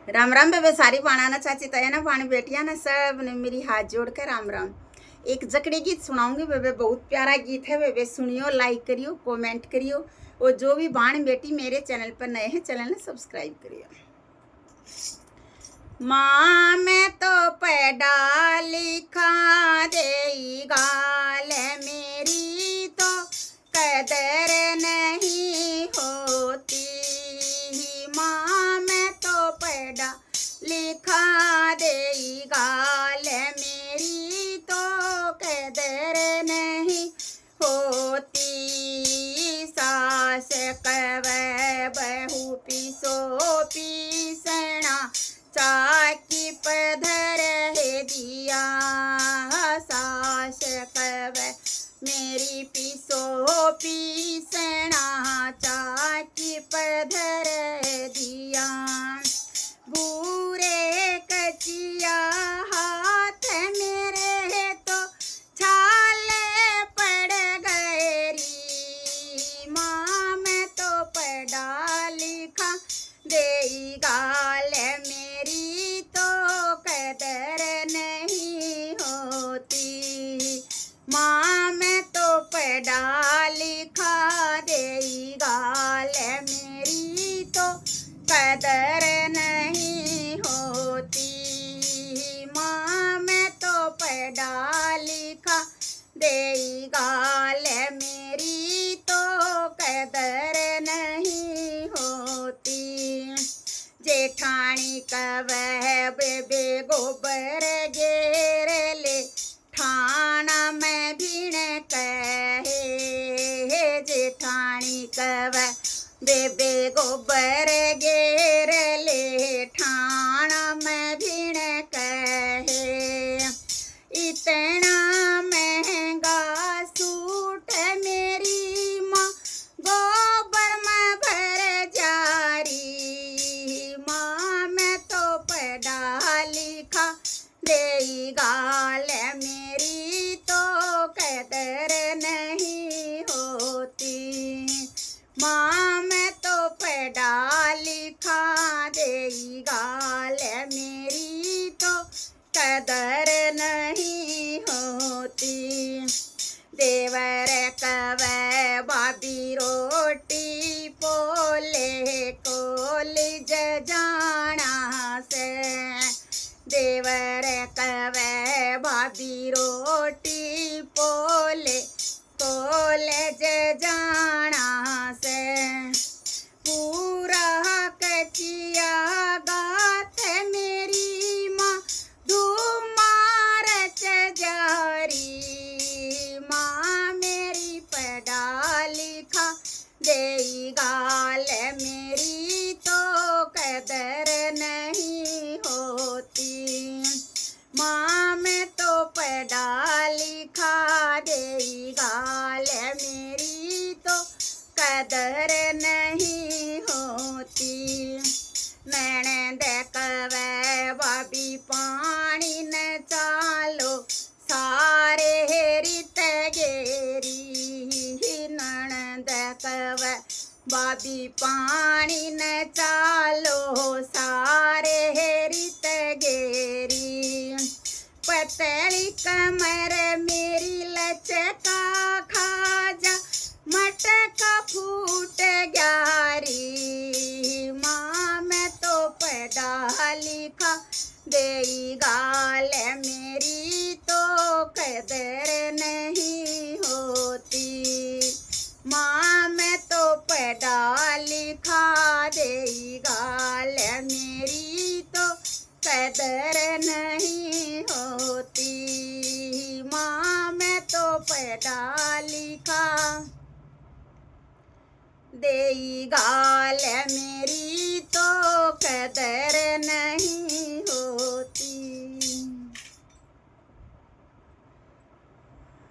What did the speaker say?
राम राम बेबे सारी पाना ना चाची तय ना पानी बेटिया ना सब ने मेरी हाथ जोड़ कर राम राम। एक जकड़ी गीत सुनाऊंगी बेबे, बहुत प्यारा गीत है बेबे, सुनियो, लाइक करियो, कमेंट करियो। और जो भी बाण बेटी मेरे चैनल पर नए हैं चैनल ने सब्सक्राइब करियो। माँ मैं तो पढ़ा लिखा दे गाल मेरी तो कदर नहीं होती। माँ मैं तो पढ़ा लिखा दे गाल मेरी तो कदर नहीं होती। सास कवे बहू पिसो पीसना चाकी पधर है दिया। सास कवे मेरी पिसो पीसना चाकी पधर है दिया। बूरे कचिया हाथ मेरे तो छाले पड़ गए री। माँ मैं तो पढ़ा लिखा दे गाल मेरी तो कदर नहीं होती। माँ मैं तो पढ़ा लिखा दे गाल मेरी तो कदर नहीं होती। माँ मैं तो पढ़ा लिखा दे गाल मेरी तो कदर नहीं होती। जेठानी कवह बेबे गोबर घेर ले ठाना मैं भीण कहे। जेठानी कवह बेबे गोबर घेर ले ठाना मैं भीण कहे। इतना महंगा सूट मेरी माँ गोबर में भर जारी। माँ मैं तो पढ़ा लिखा दे गाल मेरी तो कदर नहीं होती। माँ मैं तो पढ़ा लिखा दे गाल मेरी तो कदर नहीं होती। देवर कवे भाभी रोटी पोले कॉलेज जाना से। देवर कवे भाभी रोटी पोले कॉलेज जाना से। पूरा कचिया गात मेरी माँ धूमार जारी। माँ मेरी पढ़ा लिखा दे गाल मेरी तो कदर नहीं होती। माँ मैं तो पढ़ा लिखा दे गाल मेरी तो कदर नहीं होती। नैन देखवे भाभी पानी न चालो सारे रित गेरी। नैन देखवे भाभी पानी न चालो सारे रित गेरी। पतली कमर मेरी लचका खाजा मटका फूट ग्यारी। माँ मैं तो पढ़ा लिखा दे गाल मेरी तो कदर नहीं होती। माँ मैं तो पढ़ा लिखा दे गाल मेरी तो कदर नहीं होती। माँ मैं तो पढ़ा लिखा दे गाल मेरी तो कदर